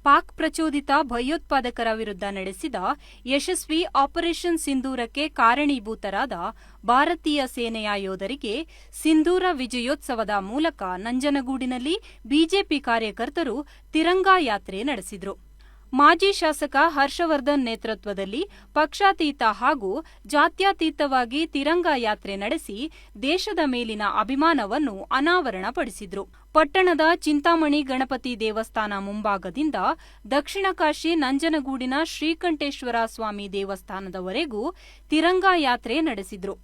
ಪಾಕ್ ಪ್ರಚೋದಿತ ಭಯೋತ್ಪಾದಕರ ವಿರುದ್ಧ ನಡೆಸಿದ ಯಶಸ್ವಿ ಆಪರೇಷನ್ ಸಿಂಧೂರಕ್ಕೆ ಕಾರಣೀಭೂತರಾದ ಭಾರತೀಯ ಸೇನೆಯ ಯೋಧರಿಗೆ ಸಿಂಧೂರ ವಿಜಯೋತ್ಸವದ ಮೂಲಕ ನಂಜನಗೂಡಿನಲ್ಲಿ ಬಿಜೆಪಿ ಕಾರ್ಯಕರ್ತರು ತಿರಂಗಾ ಯಾತ್ರೆ ನಡೆಸಿದರು. ಮಾಜಿ ಶಾಸಕ ಹರ್ಷವರ್ಧನ್ ನೇತೃತ್ವದಲ್ಲಿ ಪಕ್ಷಾತೀತ ಹಾಗೂ ಜಾತ್ಯತೀತವಾಗಿ ತಿರಂಗಾ ಯಾತ್ರೆ ನಡೆಸಿ ದೇಶದ ಮೇಲಿನ ಅಭಿಮಾನವನ್ನು ಅನಾವರಣಪಡಿಸಿದ್ರು. ಪಟ್ಟಣದ ಚಿಂತಾಮಣಿ ಗಣಪತಿ ದೇವಸ್ಥಾನ ಮುಂಭಾಗದಿಂದ ದಕ್ಷಿಣ ಕಾಶಿ ನಂಜನಗೂಡಿನ ಶ್ರೀಕಂಠೇಶ್ವರ ಸ್ವಾಮಿ ದೇವಸ್ಥಾನದವರೆಗೂ ತಿರಂಗಾ ಯಾತ್ರೆ ನಡೆಸಿದ್ರು.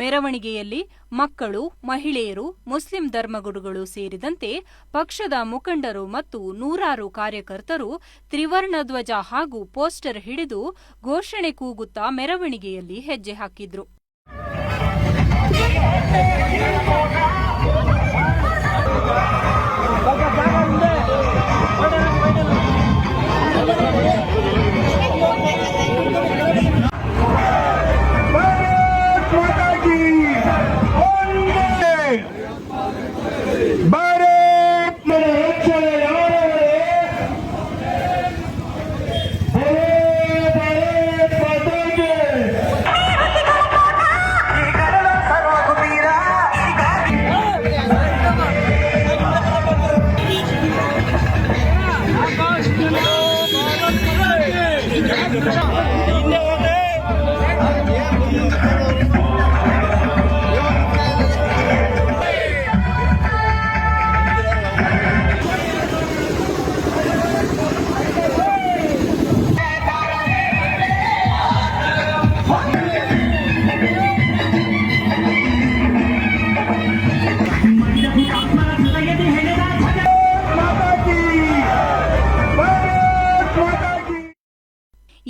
ಮೆರವಣಿಗೆಯಲ್ಲಿ ಮಕ್ಕಳು, ಮಹಿಳೆಯರು, ಮುಸ್ಲಿಂ ಧರ್ಮಗುರುಗಳು ಸೇರಿದಂತೆ ಪಕ್ಷದ ಮುಖಂಡರು ಮತ್ತು ನೂರಾರು ಕಾರ್ಯಕರ್ತರು ತ್ರಿವರ್ಣ ಧ್ವಜ ಹಾಗೂ ಪೋಸ್ಟರ್ ಹಿಡಿದು ಘೋಷಣೆ ಕೂಗುತ್ತಾ ಮೆರವಣಿಗೆಯಲ್ಲಿ ಹೆಜ್ಜೆ ಹಾಕಿದ್ರು.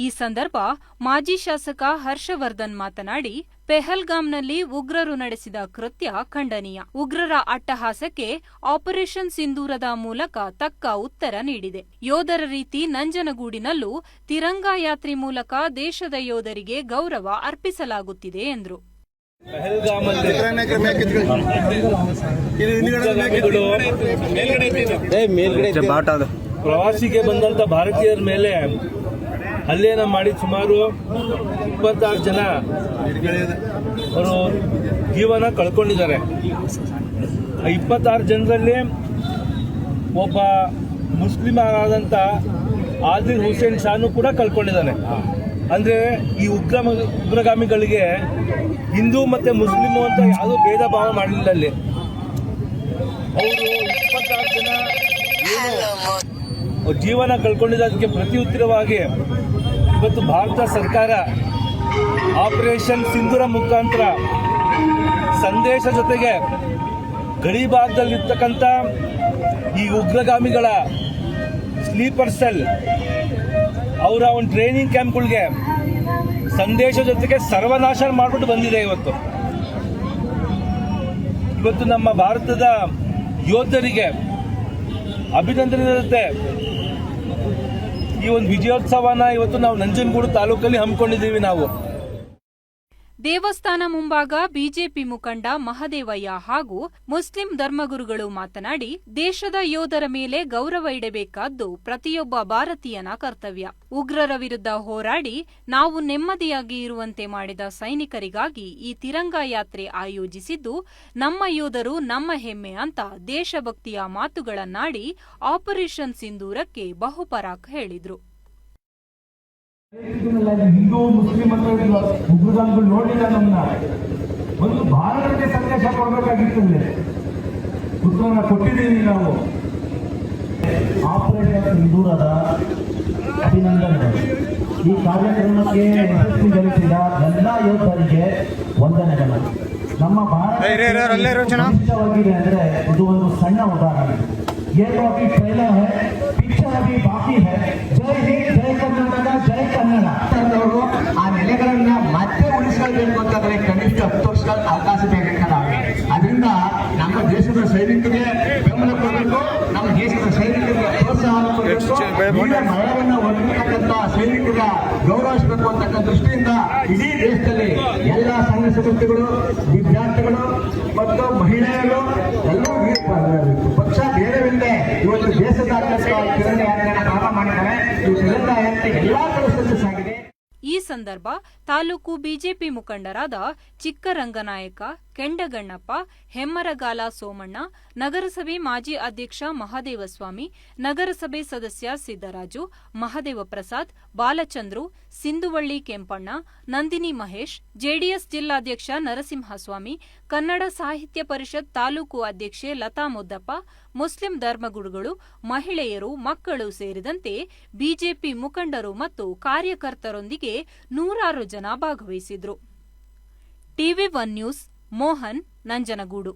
ಈ ಸಂದರ್ಭ ಮಾಜಿ ಶಾಸಕ ಹರ್ಷವರ್ಧನ್ ಮಾತನಾಡಿ, ಪೆಹಲ್ಗಾಂನಲ್ಲಿ ಉಗ್ರರು ನಡೆಸಿದ ಕೃತ್ಯ ಖಂಡನೀಯ. ಉಗ್ರರ ಅಟ್ಟಹಾಸಕ್ಕೆ ಆಪರೇಷನ್ ಸಿಂಧೂರದ ಮೂಲಕ ತಕ್ಕ ಉತ್ತರ ನೀಡಿದೆ. ಯೋಧರ ರೀತಿ ನಂಜನಗೂಡಿನಲ್ಲೂ ತಿರಂಗಾ ಯಾತ್ರೆ ಮೂಲಕ ದೇಶದ ಯೋಧರಿಗೆ ಗೌರವ ಅರ್ಪಿಸಲಾಗುತ್ತಿದೆ ಎಂದರು. ಪ್ರವಾಸಿಗೆ ಬಂದಂತ ಭಾರತೀಯರ ಮೇಲೆ ಹಲ್ಲೆಯನ್ನು ಮಾಡಿ ಸುಮಾರು 26 ಜನ ಅವರು ಜೀವನ ಕಳ್ಕೊಂಡಿದ್ದಾರೆ. 26 ಜನರಲ್ಲಿ ಒಬ್ಬ ಮುಸ್ಲಿಂ ಆದಂಥ ಆದಿಲ್ ಹುಸೇನ್ ಶಾನು ಕೂಡ ಕಳ್ಕೊಂಡಿದ್ದಾನೆ. ಅಂದರೆ ಈ ಉಗ್ರಗಾಮಿಗಳಿಗೆ ಹಿಂದೂ ಮತ್ತು ಮುಸ್ಲಿಮು ಅಂತ ಯಾವುದೂ ಭೇದ ಭಾವ ಮಾಡಲಿಲ್ಲ. ಅಲ್ಲಿ ಅವರು 26 ಜನ ಜೀವನ ಕಳ್ಕೊಂಡಿದ್ದಕ್ಕೆ ಪ್ರತಿ ಉತ್ತರವಾಗಿ ಇವತ್ತು ಭಾರತ ಸರ್ಕಾರ ಆಪರೇಷನ್ ಸಿಂಧೂರ ಮುಖಾಂತರ ಸಂದೇಶ ಜೊತೆಗೆ ಗಡಿ ಭಾಗದಲ್ಲಿರ್ತಕ್ಕಂಥ ಈ ಉಗ್ರಗಾಮಿಗಳ ಸ್ಲೀಪರ್ ಸೆಲ್ ಅವರ ಒಂದು ಟ್ರೈನಿಂಗ್ ಕ್ಯಾಂಪ್ಗಳಿಗೆ ಸಂದೇಶ ಜೊತೆಗೆ ಸರ್ವನಾಶ ಮಾಡಿಬಿಟ್ಟು ಬಂದಿದೆ. ಇವತ್ತು ನಮ್ಮ ಭಾರತದ ಯೋಧರಿಗೆ ಅಭಿನಂದನೆ ಇರುತ್ತೆ. ಈ ಒಂದು ವಿಜಯೋತ್ಸವನ ಇವತ್ತು ನಾವು ನಂಜನಗೂಡು ತಾಲೂಕಲ್ಲಿ ಹಮ್ಮಿಕೊಂಡಿದ್ದೀವಿ. ನಾವು ದೇವಸ್ಥಾನ ಮುಂಭಾಗ ಬಿಜೆಪಿ ಮುಖಂಡ ಮಹದೇವಯ್ಯ ಹಾಗೂ ಮುಸ್ಲಿಂ ಧರ್ಮಗುರುಗಳು ಮಾತನಾಡಿ, ದೇಶದ ಯೋಧರ ಮೇಲೆ ಗೌರವ ಇಡಬೇಕಾದ್ದು ಪ್ರತಿಯೊಬ್ಬ ಭಾರತೀಯನ ಕರ್ತವ್ಯ. ಉಗ್ರರ ವಿರುದ್ಧ ಹೋರಾಡಿ ನಾವು ನೆಮ್ಮದಿಯಾಗಿ ಇರುವಂತೆ ಮಾಡಿದ ಸೈನಿಕರಿಗಾಗಿ ಈ ತಿರಂಗಾ ಯಾತ್ರೆ ಆಯೋಜಿಸಿದ್ದು ನಮ್ಮ ಯೋಧರು ನಮ್ಮ ಹೆಮ್ಮೆ ಅಂತ ದೇಶಭಕ್ತಿಯ ಮಾತುಗಳನ್ನಾಡಿ ಆಪರೇಷನ್ ಸಿಂಧೂರಕ್ಕೆ ಬಹುಪರಾಕ್ ಹೇಳಿದ್ರು. ಹಿಂದೂ ಮುಸ್ಲಿಂ ಅಂತ ಉಗ್ರಗಾಮಿಗಳು ನೋಡಿಲ್ಲ. ನಮ್ಮನ್ನ ಒಂದು ಭಾರತಕ್ಕೆ ಸಂದೇಶ ಕೊಡಬೇಕಾಗಿತ್ತು. ಉತ್ತರವನ್ನು ಕೊಟ್ಟಿದ್ದೀವಿ ನಾವು. ಆಪರೇಷನ್ ಸಿಂಧೂರದ ಅಭಿನಂದನೆಗಳು. ಈ ಕಾರ್ಯಕ್ರಮಕ್ಕೆ ಯಶಸ್ವಿಗೊಳಿಸಿದ ಎಲ್ಲ ಯೋಧರಿಗೆ ವಂದನೆಗಳು. ನಮ್ಮ ಭಾರತವಾಗಿದೆ ಅಂದರೆ ಇದು ಒಂದು ಸಣ್ಣ ಉದಾಹರಣೆ. ये तो अभी ट्रेलर है, पिक्चर अभी बाकी है. जय हिंद, जय कर्नाटक, जय ಕನ್ನಡ. ಆ ನೆಲೆಗಳನ್ನ ಮತ್ತೆ ಉಳಿಸಬೇಕು ಅಂತಂದ್ರೆ ಕನಿಷ್ಠ 10 ವರ್ಷಗಳ ಅವಕಾಶ ಬೇಕಾಗ್ತದೆ. ಅದರಿಂದ ನಮ್ಮ ದೇಶದ ಸೈನಿಕರಿಗೆ ಬೆಂಬಲ ಕೊಡಬೇಕು, ನಮ್ಮ ದೇಶದ ಸೈನಿಕರಿಗೆ ಪ್ರೋತ್ಸಾಹ ಕೊಡಬೇಕು, ಮರಣವನ್ನು ಹೊಂದಿರತಕ್ಕಂಥ ಸೈನಿಕರ ಗೌರವಿಸಬೇಕು ಅಂತಕ್ಕಂಥ ದೃಷ್ಟಿಯಿಂದ ಇಡೀ ದೇಶದಲ್ಲಿ ಎಲ್ಲ ಸಂಘ ಸಂಸ್ಥೆಗಳು, ವಿದ್ಯಾರ್ಥಿಗಳು ಮತ್ತು ಮಹಿಳೆಯರು ಎಲ್ಲರೂ ಪಕ್ಷ ಭೇದವಿಲ್ಲದೆ ಇವತ್ತು ದೇಶದಾದ್ಯಂತ ತಿರಂಗಾ ಯಾತ್ರೆಯನ್ನು ಪ್ರಾರಂಭ ಮಾಡಿದ್ದಾರೆ. ತೆಗೆದಾಯಂತೆ ಎಲ್ಲಾ ಕೆಲಸದಲ್ಲೂ ಸಾಗಿದೆ. ಈ ಸಂದರ್ಭ ತಾಲೂಕು ಬಿಜೆಪಿ ಮುಖಂಡರಾದ ಚಿಕ್ಕರಂಗನಾಯಕ, ಕೆಂಡಗಣ್ಣಪ್ಪ, ಹೆಮ್ಮರಗಾಲ ಸೋಮಣ್ಣ, ನಗರಸಭೆ ಮಾಜಿ ಅಧ್ಯಕ್ಷ ಮಹದೇವಸ್ವಾಮಿ, ನಗರಸಭೆ ಸದಸ್ಯ ಸಿದ್ದರಾಜು, ಮಹದೇವ ಪ್ರಸಾದ್, ಬಾಲಚಂದ್ರು, ಸಿಂಧುವಳ್ಳಿ ಕೆಂಪಣ್ಣ, ನಂದಿನಿ ಮಹೇಶ್, ಜೆಡಿಎಸ್ ಜಿಲ್ಲಾಧ್ಯಕ್ಷ ನರಸಿಂಹಸ್ವಾಮಿ, ಕನ್ನಡ ಸಾಹಿತ್ಯ ಪರಿಷತ್ ತಾಲೂಕು ಅಧ್ಯಕ್ಷೆ ಲತಾ ಮುದ್ದಪ್ಪ, ಮುಸ್ಲಿಂ ಧರ್ಮಗುರುಗಳು, ಮಹಿಳೆಯರು, ಮಕ್ಕಳು ಸೇರಿದಂತೆ ಬಿಜೆಪಿ ಮುಖಂಡರು ಮತ್ತು ಕಾರ್ಯಕರ್ತರೊಂದಿಗೆ ನೂರಾರು ಜನ ಭಾಗವಹಿಸಿದ್ರು. ಟಿವಿ1 ನ್ಯೂಸ್, ಮೋಹನ್, ನಂಜನಗೂಡು.